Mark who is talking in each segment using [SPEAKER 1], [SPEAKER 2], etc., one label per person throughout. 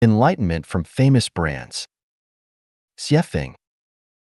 [SPEAKER 1] Enlightenment from famous brands. Xiefeng.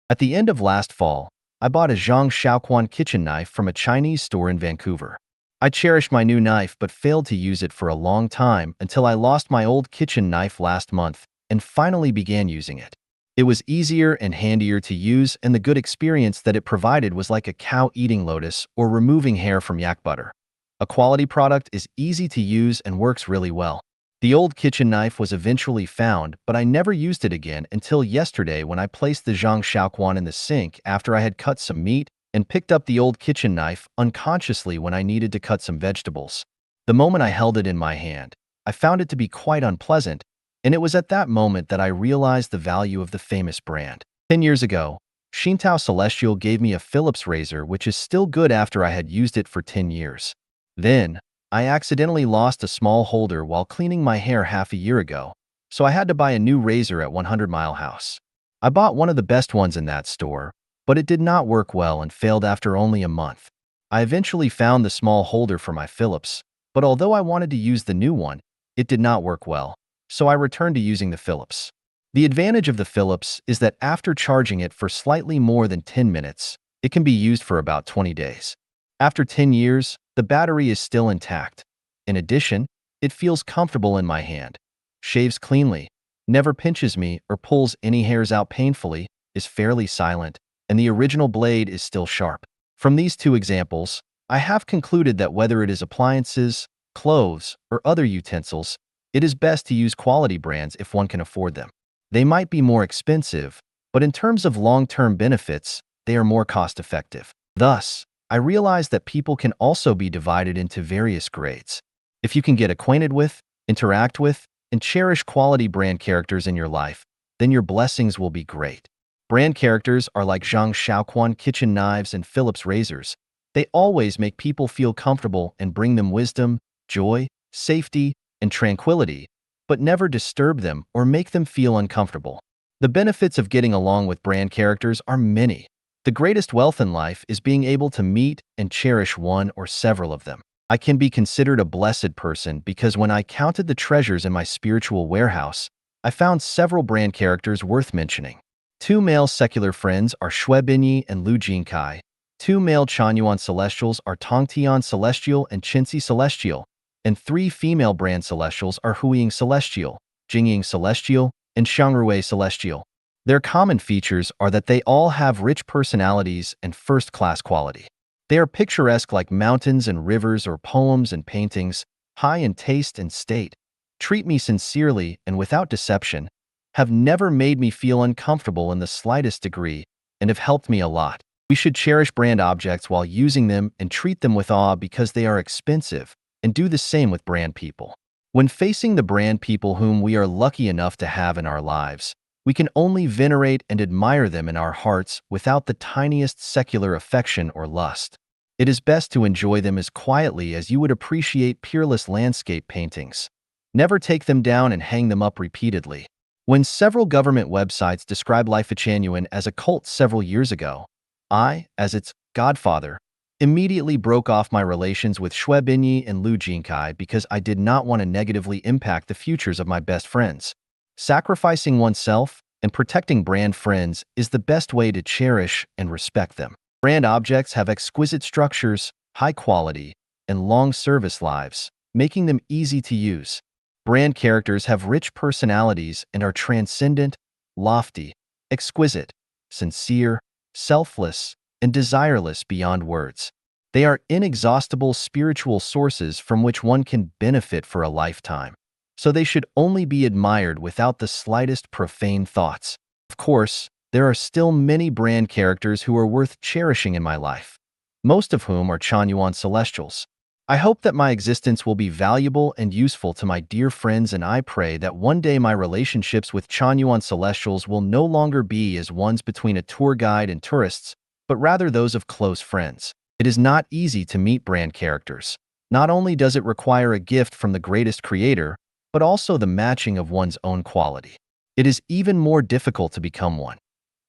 [SPEAKER 1] At the end of last fall, I bought a Zhang Shaoquan kitchen knife from a Chinese store in Vancouver. I cherished my new knife but failed to use it for a long time until I lost my old kitchen knife last month and finally began using it. It was easier and handier to use, and the good experience that it provided was like a cow eating lotus or removing hair from yak butter. A quality product is easy to use and works really well. The old kitchen knife was eventually found, but I never used it again until yesterday when I placed the Zhang Shaoquan in the sink after I had cut some meat and picked up the old kitchen knife unconsciously when I needed to cut some vegetables. The moment I held it in my hand, I found it to be quite unpleasant, and it was at that moment that I realized the value of the famous brand. 10 years ago, Xintao Celestial gave me a Philips razor, which is still good after I had used it for 10 years. Then, I accidentally lost a small holder while cleaning my hair half a year ago, so I had to buy a new razor at 100 Mile House. I bought one of the best ones in that store, but it did not work well and failed after only a month. I eventually found the small holder for my Philips, but although I wanted to use the new one, it did not work well, so I returned to using the Philips. The advantage of the Philips is that after charging it for slightly more than 10 minutes, it can be used for about 20 days. After 10 years, the battery is still intact. In addition, it feels comfortable in my hand, shaves cleanly, never pinches me or pulls any hairs out painfully, is fairly silent, and the original blade is still sharp. From these two examples, I have concluded that whether it is appliances, clothes, or other utensils, it is best to use quality brands if one can afford them. They might be more expensive, but in terms of long-term benefits, they are more cost-effective. Thus, I realize that people can also be divided into various grades. If you can get acquainted with, interact with, and cherish quality brand characters in your life, then your blessings will be great. Brand characters are like Zhang Shaoquan kitchen knives and Philips razors. They always make people feel comfortable and bring them wisdom, joy, safety, and tranquility, but never disturb them or make them feel uncomfortable. The benefits of getting along with brand characters are many. The greatest wealth in life is being able to meet and cherish one or several of them. I can be considered a blessed person because when I counted the treasures in my spiritual warehouse, I found several brand characters worth mentioning. 2 male secular friends are Shui Binyi and Lu Jinkai. 2 male Chanyuan Celestials are Tongtian Celestial and Qinxi Celestial. And 3 female brand Celestials are Huiying Celestial, Jingying Celestial, and Xiangrui Celestial. Their common features are that they all have rich personalities and first-class quality. They are picturesque like mountains and rivers or poems and paintings, high in taste and state, treat me sincerely and without deception, have never made me feel uncomfortable in the slightest degree, and have helped me a lot. We should cherish brand objects while using them and treat them with awe because they are expensive, and do the same with brand people. When facing the brand people whom we are lucky enough to have in our lives, we can only venerate and admire them in our hearts without the tiniest secular affection or lust. It is best to enjoy them as quietly as you would appreciate peerless landscape paintings. Never take them down and hang them up repeatedly. When several government websites described Life-Chanuan as a cult several years ago, I, as its godfather, immediately broke off my relations with Shui Binyi and Lu Jinkai because I did not want to negatively impact the futures of my best friends. Sacrificing oneself and protecting brand friends is the best way to cherish and respect them. Brand objects have exquisite structures, high quality, and long service lives, making them easy to use. Brand characters have rich personalities and are transcendent, lofty, exquisite, sincere, selfless, and desireless beyond words. They are inexhaustible spiritual sources from which one can benefit for a lifetime, so they should only be admired without the slightest profane thoughts. Of course, there are still many brand characters who are worth cherishing in my life, most of whom are Chanyuan Celestials. I hope that my existence will be valuable and useful to my dear friends, and I pray that one day my relationships with Chanyuan Celestials will no longer be as ones between a tour guide and tourists, but rather those of close friends. It is not easy to meet brand characters. Not only does it require a gift from the greatest creator, but also the matching of one's own quality. It is even more difficult to become one.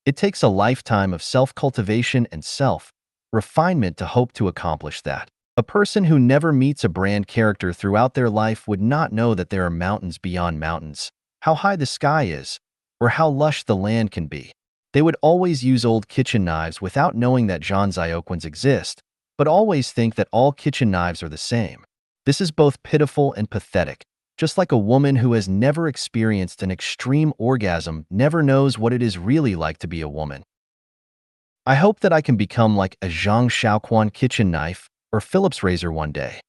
[SPEAKER 1] It takes a lifetime of self-cultivation and self-refinement to hope to accomplish that. A person who never meets a brand character throughout their life would not know that there are mountains beyond mountains, how high the sky is, or how lush the land can be. They would always use old kitchen knives without knowing that Zhangzioquans exist, but always think that all kitchen knives are the same. This is both pitiful and pathetic, just like a woman who has never experienced an extreme orgasm never knows what it is really like to be a woman. I hope that I can become like a Zhang Shaoquan kitchen knife or Phillips razor one day.